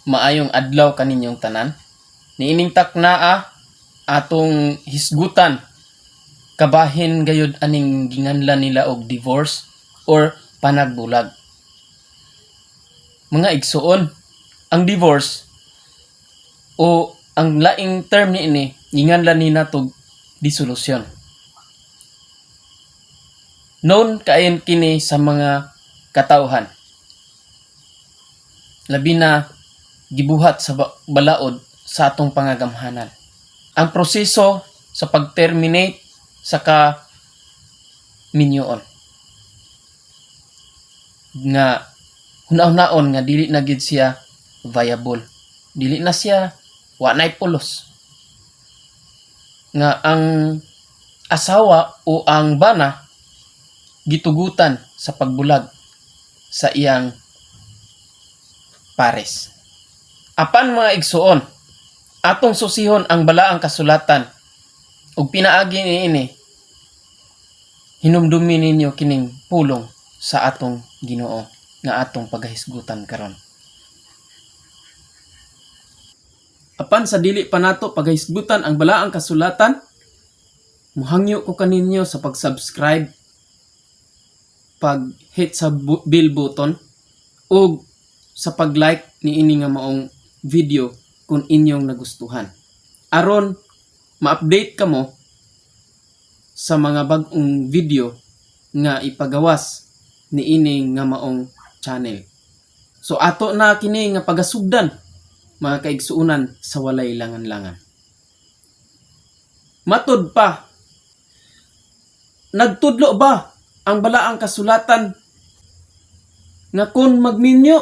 maayong adlaw kaninyong tanan. Niining taknaa atong hisgutan kabahin gayud aning ginganlan nila og divorce or panagbulag. Mga igsuon, ang divorce o ang laing term niini ginganlan ni natog disolusyon. Known kaayong kini sa mga katawhan. Labi na gibuhat sa balaod sa atong pangagamhanan. Ang proseso sa pag-terminate sa minyoon nga hunaon-naon nga dili na gid siya viable. Dili na siya wa nay pulos. Nga ang asawa o ang bana gitugutan sa pagbulag sa iyang pares. Apan mga igsuon, atong susihon ang balaang kasulatan ug pinaagi niini hinumdumi ninyo kining pulong sa atong Ginoo nga atong pagahisgutan karon. Apan sa dili pa nato pagahisgutan ang balaang kasulatan, mohangyo ko kaninyo sa pag-subscribe, pag-hit sa bell button ug sa pag-like niini nga maong video kung inyong nagustuhan. Aron ma-update kamo sa mga bag-ong video nga ipagawas niini nga maong channel. So ato na kini nga pagasugdan mga kaigsuunan sa walay langan-langan. Matud pa, nagtudlo ba ang balaang kasulatan nga kung magminyo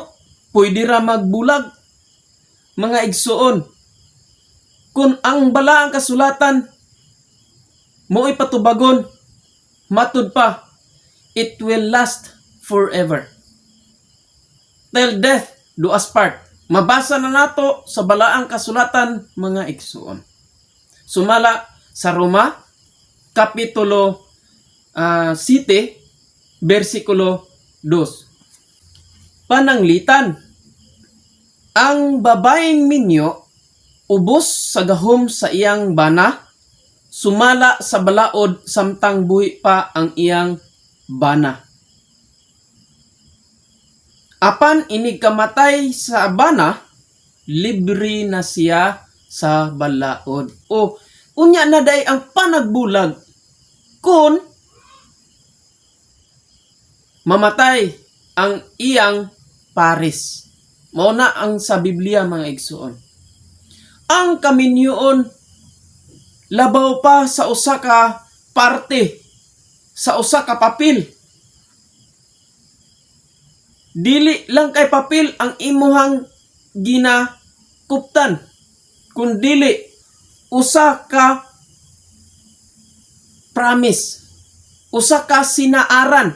pwede ra magbulag? Mga igsuon, kung ang balaang kasulatan mo ipatubagon, matud pa, it will last forever. Till death do us part. Mabasa na nato sa balaang kasulatan, mga igsuon. Sumala sa Roma, Kapitulo 7, versikulo 2. Pananglitan, ang babaeng minyo ubos sa gahom sa iyang bana, sumala sa balaod samtang buhi pa ang iyang bana. Apan inig kamatay sa bana, libre na siya sa balaod. O unya na day ang panagbulag kung mamatay ang iyang pares. Mao na ang sa Biblia, mga igsuon. Ang kaminyoon labaw pa sa usa ka parte, sa usa ka papel. Dili lang kay papel ang imuhang ginakuptan, kundili usa ka promise, usa ka sinaaran,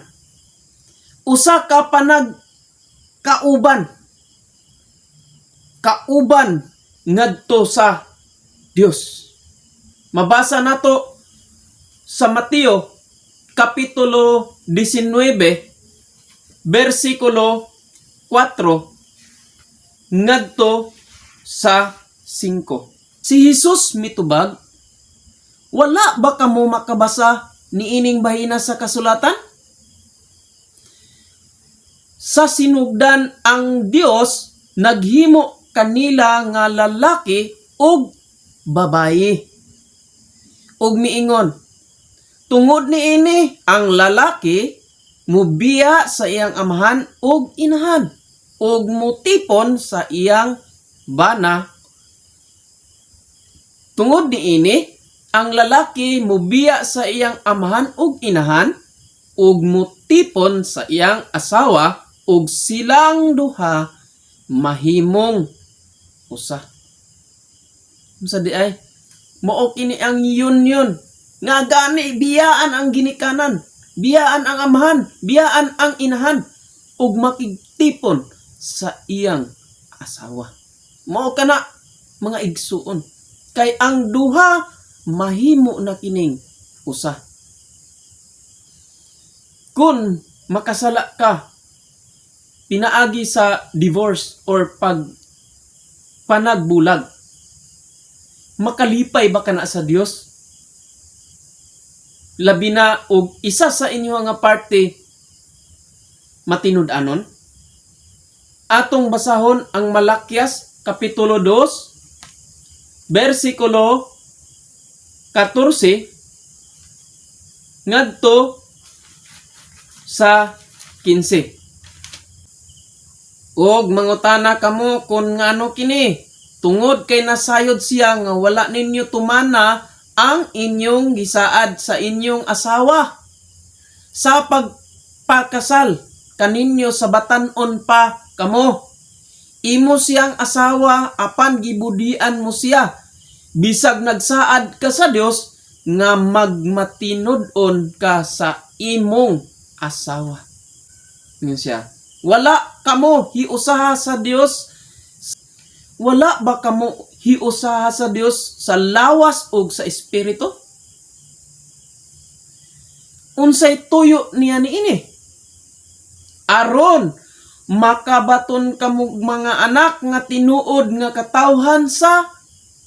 usa ka kauban ngadto sa Dios. Mabasa nato sa Mateo Kapitulo 19, versikulo 4 ngadto sa 5. Si Jesus mitubag, wala ba kamo makabasa niining bahina sa kasulatan? Sa sinugdan ang Dios naghimo kanila nga lalaki ug babayi. Ug miingon, tungod niini ang lalaki mubiya sa iyang amahan ug inahan ug mutipon sa iyang bana. Tungod niini ang lalaki mubiya sa iyang amahan ug inahan ug mutipon sa iyang asawa ug silang duha mahimong usa. Sa di ay mao kini ang union nga gani biyaan ang ginikanan, biyaan ang amahan, biyaan ang inahan ug makigtipon sa iyang asawa. Mao kana mga igsuon, kay ang duha mahimo na kining usa. Kung makasala ka pinaagi sa divorce or panagbulag. Makalipay ba kana sa Dios? Labi na og isa sa inyo nga parte matinud-anon. Atong basahon ang Malakias kapitulo 2 bersikulo 14 ngadto sa 15. Og mangutana kamo kung ngano kini, tungod kay nasayod siya nga wala ninyo tumana ang inyong gisaad sa inyong asawa sa pagpakasal kaninyo sa batan-on pa kamo. Imo siyang asawa apan gibudian mo siya, bisag nagsaad ka sa Dios nga magmatinod-on ka sa imong asawa. Ngayon siya, wala kamo hiusaha sa Dios. Wala ba kamo hiusaha sa Dios sa lawas ug sa espiritu? Unsay tuyo niya niini? Aron makabaton kamo mga anak nga tinuod nga katawhan sa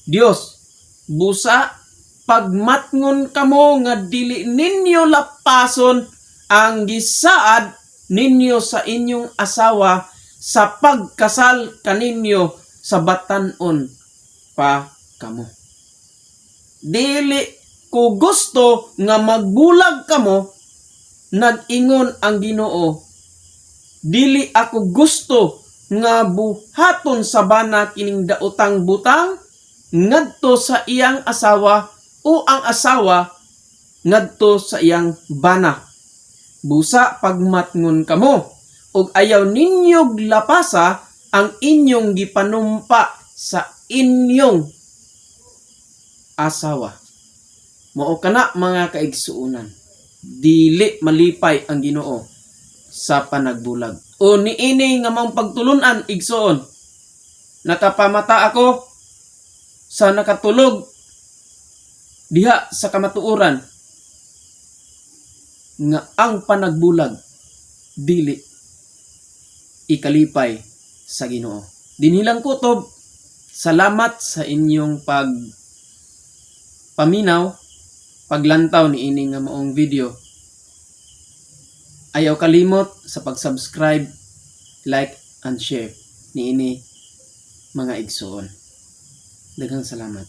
Dios. Busa pagmatngon kamo nga dili ninyo lapason ang gisaad ninyo sa inyong asawa sa pagkasal kaninyo sa batan-on pa kamo. Dili ko gusto nga magbulag kamo, nag-ingon ang Ginoo. Dili ako gusto nga buhaton sa bana kining daotang butang ngadto sa iyang asawa o ang asawa ngadto sa iyang bana. Busa pagmatngon kamo ug ayaw ninyog lapasa ang inyong gipanumpa sa inyong asawa. Mao kana mga kaigsuonan, dili malipay ang Ginoo sa panagbulag. O niini nga mong pagtulunan igsoon, nakapamata ako sa nakatulog diha sa kamatuoran nga ang panagbulag dili ikalipay sa Ginoo. Dinilang kutob, salamat sa inyong paminaw, paglantaw ni ini nga maong video. Ayaw kalimot sa pag-subscribe, like, and share ni ini mga igsoon. Daghang salamat.